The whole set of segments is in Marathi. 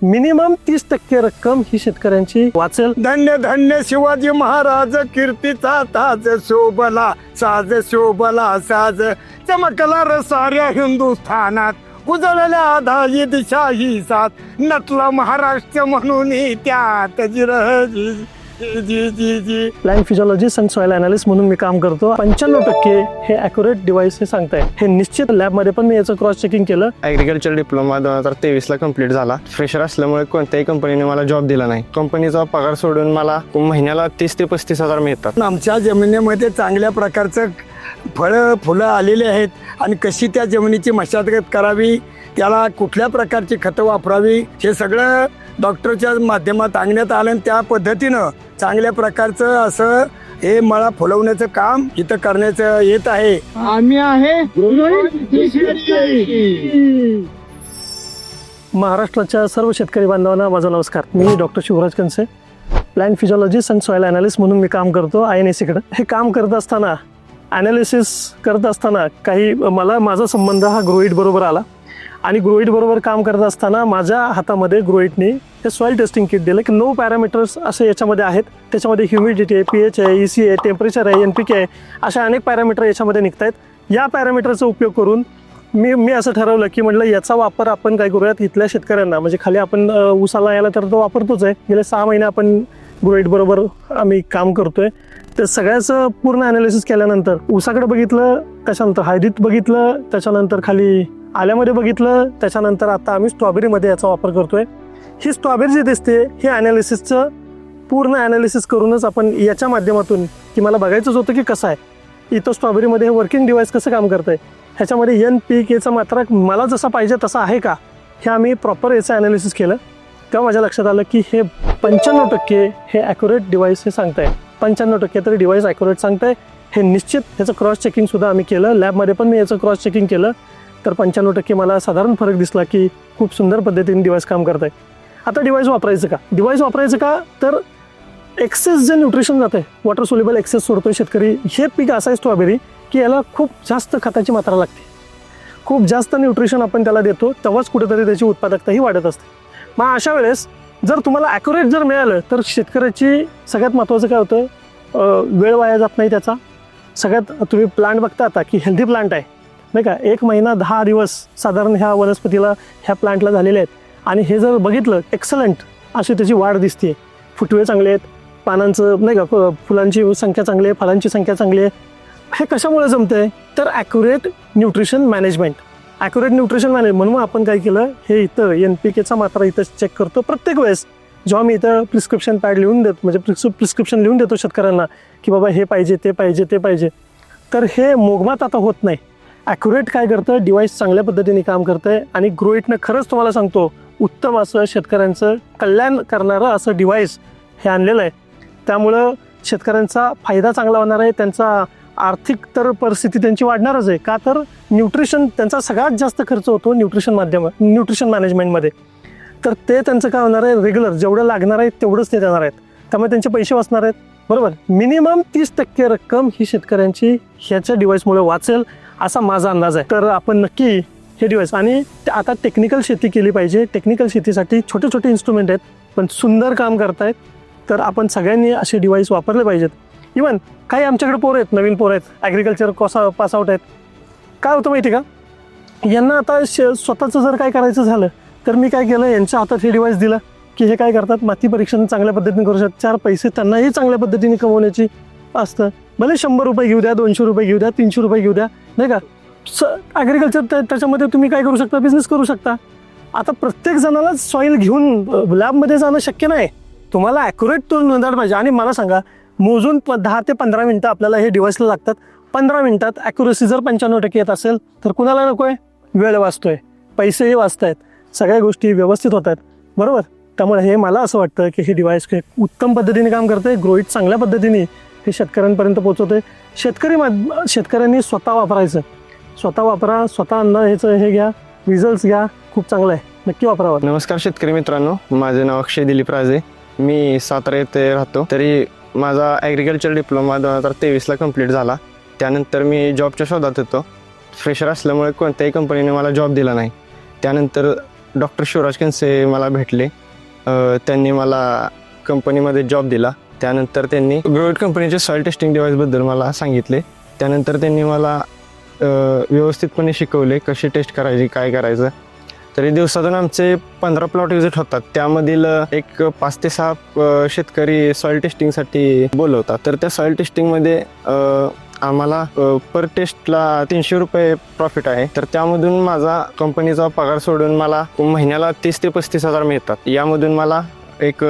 मिनिमम 30% रक्कम ही शेतकऱ्यांची वाचेल. धन्य धन्य शिवाजी महाराज कीर्तीचा ताज शोभला साज शोभला साज चमकला र साऱ्या हिंदुस्थानात उजळल्या आधाई दिशा ही साथ नटला महाराष्ट्र म्हणून त्यात जी plan physiologist and soil analyst म्हणून मी काम करतो. 95% हे अॅक्युरेट डिव्हाइस हे सांगताय. हे निश्चित लॅबमध्ये पण मी याचं क्रॉस चेकिंग केलं. ॲग्रिकल्चर डिप्लोमा 2023 ला कंप्लीट झाला. फ्रेशर असल्यामुळे कोणत्याही कंपनीने मला जॉब दिला नाही. कंपनीचा पगार सोडून मला महिन्याला 30 ते 35 हजार मिळतात. आमच्या जमिनीमध्ये चांगल्या प्रकारचं फळं फुलं आलेली आहेत आणि कशी त्या जमिनीची मशागत करावी, त्याला कुठल्या प्रकारची खतं वापरावी हे सगळं डॉक्टरच्या माध्यमात सांगण्यात आलं आणि त्या पद्धतीनं चांगल्या प्रकारचं असं हे मळा फुलवण्याचं काम इथं करण्याचं येत आहे. आम्ही आहे महाराष्ट्राच्या सर्व शेतकरी बांधवांना माझा नमस्कार. मी doctor Shivraj Kanse, plant physiologist and soil analyst म्हणून मी काम करतो INAC-कडे. हे काम करत असताना ॲनालिसिस करत असताना काही माझा संबंध हा ग्रोईट बरोबर आला आणि ग्रोईट बरोबर काम करत असताना माझ्या हातामध्ये ग्रोईटने हे सॉइल टेस्टिंग किट दिलं की 9 पॅरामीटर्स असे याच्यामध्ये आहेत. त्याच्यामध्ये ह्युमिडिटी आहे, pH आहे, EC आहे, टेम्परेचर आहे, NPK आहे, अशा अनेक पॅरामीटर याच्यामध्ये निघत आहेत. या पॅरामीटरचा उपयोग करून मी असं ठरवलं की म्हटलं याचा वापर आपण काय करूयात इथल्या शेतकऱ्यांना, म्हणजे खाली आपण ऊसाला याला तर तो वापरतोच आहे. गेले 6 महिने आपण ग्रोईट बरोबर आम्ही काम करतोय. तर सगळ्याचं पूर्ण ॲनालिसिस केल्यानंतर ऊसाकडे बघितलं, त्याच्यानंतर हळदीत बघितलं, त्याच्यानंतर खाली आल्यामध्ये बघितलं, त्याच्यानंतर आता आम्ही स्ट्रॉबेरीमध्ये याचा वापर करतोय. ही स्ट्रॉबेरी जी दिसते हे ॲनालिसिसचं पूर्ण ॲनालिसिस करूनच आपण याच्या माध्यमातून की मला बघायचंच होतं की कसं आहे इथं स्ट्रॉबेरीमध्ये हे वर्किंग डिव्हाइस कसं काम करतं आहे, ह्याच्यामध्ये NPKचा मात्रा मला जसा पाहिजे तसा आहे का, हे आम्ही प्रॉपर याचं ॲनालिसिस केलं. तेव्हा माझ्या लक्षात आलं की हे 95% हे ॲक्युरेट डिव्हाइस हे सांगत आहे. 95% तरी डिव्हाइस ॲक्युरेट सांगत आहे. हे निश्चित ह्याचं क्रॉस चेकिंगसुद्धा आम्ही केलं. लॅबमध्ये पण मी याचं क्रॉस चेकिंग केलं. तर 95% मला साधारण फरक दिसला की खूप सुंदर पद्धतीने डिव्हाइस काम करत आहे. आता डिव्हाइस वापरायचं का तर एक्सेस जे न्यूट्रिशन जातं आहे, वॉटर सोल्युबल एक्सेस सोडतोय शेतकरी. हे पीक असं आहे स्ट्रॉबेरी की याला खूप जास्त खताची मात्रा लागते, खूप जास्त न्यूट्रिशन आपण त्याला देतो, तेव्हाच कुठेतरी त्याची उत्पादकता ही वाढत असते. मग अशा वेळेस जर तुम्हाला ॲक्युरेट जर मिळालं तर शेतकऱ्याची सगळ्यात महत्त्वाचं काय होतं, वेळ वाया जात नाही त्याचा. सगळ्यात तुम्ही प्लांट बघता आता की हेल्दी प्लांट आहे नाही का, 1 महिना 10 दिवस साधारण ह्या वनस्पतीला ह्या प्लांटला झालेले आहेत. आणि हे जर बघितलं एक्सलंट अशी त्याची वाढ दिसते, फुटवे चांगले आहेत, पानांचं नाही का, फुलांची संख्या चांगली आहे, फळांची संख्या चांगली आहे. हे कशामुळे जमतंय तर ॲक्युरेट न्यूट्रिशन मॅनेजमेंट म्हणून आपण काय केलं, हे इथं NPKचा मात्रा इथं चेक करतो प्रत्येक वेळेस. जेव्हा मी इथं प्रिस्क्रिप्शन पॅड लिहून देतो, म्हणजे प्रिस्क्रिप्शन लिहून देतो शेतकऱ्यांना की बाबा हे पाहिजे ते पाहिजे ते पाहिजे, तर हे मोगमात आता होत नाही. ॲक्युरेट काय करतं, डिव्हाइस चांगल्या पद्धतीने काम करतं आहे. आणि ग्रोईटनं खरंच तुम्हाला सांगतो उत्तम असं शेतकऱ्यांचं कल्याण करणारं असं डिव्हाइस हे आणलेलं आहे. त्यामुळं शेतकऱ्यांचा फायदा चांगला होणार आहे, त्यांचा आर्थिक तर परिस्थिती त्यांची वाढणारच आहे. का तर न्यूट्रिशन त्यांचा सगळ्यात जास्त खर्च होतो न्यूट्रिशन मॅनेजमेंटमध्ये. तर ते त्यांचं काय होणार आहे, रेग्युलर जेवढं लागणार आहे तेवढंच ते देणार आहेत, त्यामुळे त्यांचे पैसे वाचणार आहेत. बरोबर, मिनिमम 30% रक्कम ही शेतकऱ्यांची ह्याच्या डिव्हाइसमुळे वाचेल असा माझा अंदाज आहे. तर आपण नक्की हे डिव्हाइस, आणि आता टेक्निकल शेती केली पाहिजे. टेक्निकल शेतीसाठी छोटे छोटे इन्स्ट्रुमेंट आहेत पण सुंदर काम करतायत. तर आपण सगळ्यांनी असे डिव्हाइस वापरले पाहिजेत. इवन काही आमच्याकडे पोरं आहेत, नवीन पोरं आहेत, ॲग्रिकल्चर पास आउट आहेत. काय होतं माहिती का, यांना आता स्वतःचं जर काय करायचं झालं तर मी काय केलं, यांच्या हातात हे डिव्हाइस दिलं की हे काय करतात, माती परीक्षण चांगल्या पद्धतीने करू शकतात. 4 पैसे त्यांनाही चांगल्या पद्धतीने कमवण्याची असतं. भले 100 रुपये घेऊ द्या, 200 रुपये घेऊ द्या, 300 रुपये घेऊ द्या नाही का. ॲग्रिकल्चर त्याच्यामध्ये तुम्ही काय करू शकता, बिझनेस करू शकता. आता प्रत्येक जणालाच सॉईल घेऊन लॅबमध्ये जाणं शक्य नाही. तुम्हाला ॲक्युरेट तो नोंदवला पाहिजे. आणि मला सांगा, मोजून 10 ते 15 मिनटं आपल्याला हे डिव्हाइसला लागतात. 15 मिनटात ॲक्युरेसी जर 95% येत असेल तर कुणाला नको आहे, वेळ वाचतोय, पैसेही वाचत आहेत, सगळ्या गोष्टी व्यवस्थित होत आहेत. बरोबर, त्यामुळे हे मला असं वाटतं की हे डिव्हाइस उत्तम पद्धतीने काम करतं आहे. ग्रोईट चांगल्या पद्धतीने हे शेतकऱ्यांपर्यंत पोहोचवतं आहे. शेतकऱ्यांनी स्वतः वापरायचं, स्वतः वापरा, स्वतः अन्न ह्याचं हे घ्या, रिझल्ट्स घ्या, खूप चांगलं आहे, नक्की वापरावं. नमस्कार शेतकरी मित्रांनो, माझे नाव अक्षय दिलीप राजे, मी सातारा येथे राहतो. तरी माझा ॲग्रिकल्चर डिप्लोमा 2023 ला कंप्लीट झाला. त्यानंतर मी जॉबच्या शोधात होतो. फ्रेशर असल्यामुळे कोणत्याही कंपनीने मला जॉब दिला नाही. त्यानंतर डॉक्टर शिवराज कनसे मला भेटले. त्यांनी मला कंपनीमध्ये जॉब दिला. त्यानंतर त्यांनी ग्रोवेट कंपनीचे सॉईल टेस्टिंग डिव्हाइसबद्दल मला सांगितले. त्यानंतर त्यांनी मला व्यवस्थितपणे शिकवले कशी टेस्ट करायची, काय करायचं. तरी दिवसातून आमचे 15 प्लॉट विजिट होतात. त्यामधील एक 5 ते 6 शेतकरी सॉईल टेस्टिंगसाठी बोलवतात. तर त्या सॉईल टेस्टिंगमध्ये आम्हाला पर टेस्टला 300 रुपये प्रॉफिट आहे. तर त्यामधून माझा कंपनीचा पगार सोडून मला महिन्याला 30 ते 35 हजार मिळतात. यामधून मला एक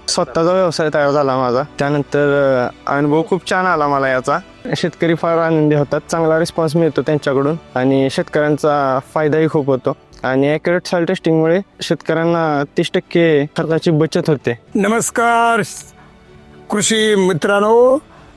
स्वतःचा व्यवसाय तयार झाला माझा. त्यानंतर अनुभव खूप छान आला मला याचा. शेतकरी फार आनंदी होतात, चांगला रिस्पॉन्स मिळतो त्यांच्याकडून आणि शेतकऱ्यांचा फायदाही खूप होतो. आणि ॲक्युरेट सॉईल टेस्टिंगमुळे शेतकऱ्यांना 30% खर्चाची बचत होते. नमस्कार कृषी मित्रांनो,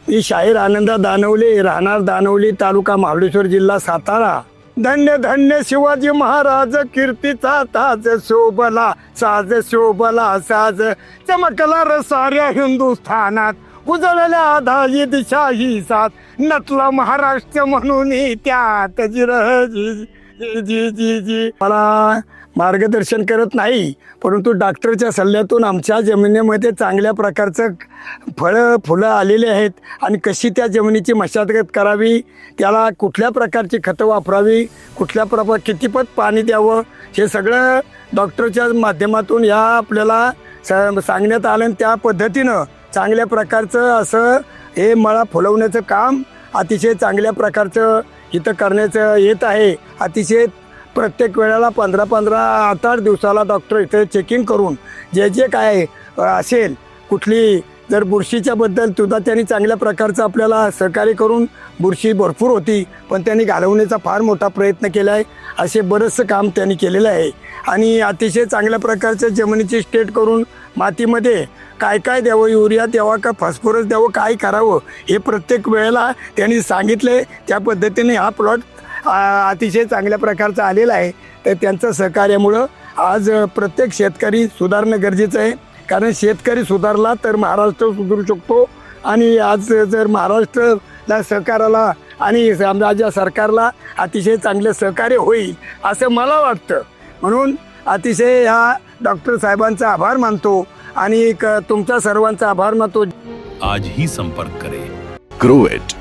मी शाहीर आनंदा दानवले, राहणार दानवली, तालुका महाबळेश्वर, जिल्हा सातारा. धन्य धन्य शिवाजी महाराज, कीर्तीचा ताज शोभला साज, शोभला साज, चमकला र साऱ्या हिंदुस्थानात, उजळल्या धाई दिशा ही साथ, नटला महाराष्ट्र म्हणून त्यात जी मला मार्गदर्शन करत नाही, परंतु डॉक्टरच्या सल्ल्यातून आमच्या जमिनीमध्ये चांगल्या प्रकारचं फळं फुलं आलेली आहेत आणि कशी त्या जमिनीची मशागत करावी, त्याला कुठल्या प्रकारची खतं वापरावी, कुठल्या कितीपत पाणी द्यावं, हे सगळं डॉक्टरच्या माध्यमातून या आपल्याला सांगण्यात आलं. आणि त्या पद्धतीनं चांगल्या प्रकारचं असं हे मळा फुलवण्याचं काम अतिशय चांगल्या प्रकारचं इथं करण्याचं येत आहे. अतिशय प्रत्येक वेळेला 15-15, 8-8 दिवसाला डॉक्टर इथे चेकिंग करून जे काय असेल, कुठली जर बुरशीच्या बद्दल सुद्धा त्यांनी चांगल्या प्रकारचं आपल्याला सहकार्य करून, बुरशी भरपूर होती पण त्यांनी घालवण्याचा फार मोठा प्रयत्न केला आहे. असे बरंचसं काम त्यांनी केलेलं आहे. आणि अतिशय चांगल्या प्रकारच्या जमिनीची स्टेट करून मातीमध्ये काय काय द्यावं, युरिया द्यावा का फॉस्फरस द्यावं, काय करावं हे प्रत्येक वेळेला त्यांनी सांगितले. त्या पद्धतीने हा प्लॉट अतिशय चांगल्या प्रकारचा आलेला आहे. तर त्यांचं सहकार्यामुळं आज प्रत्येक शेतकरी सुधारणं गरजेचं आहे. कारण शेतकरी सुधारला तर महाराष्ट्र सुधारू शकतो. आणि आज जर महाराष्ट्राला सहकाराला आणि राज्य सरकारला अतिशय चांगलं सहकार्य होईल असं मला वाटतं. म्हणून अतिशय ह्या डॉक्टर साहेबांचा आभार मानतो आणि तुमचा सर्वांचा आभार मानतो. आज ही संपर्क करें ग्रोवेट.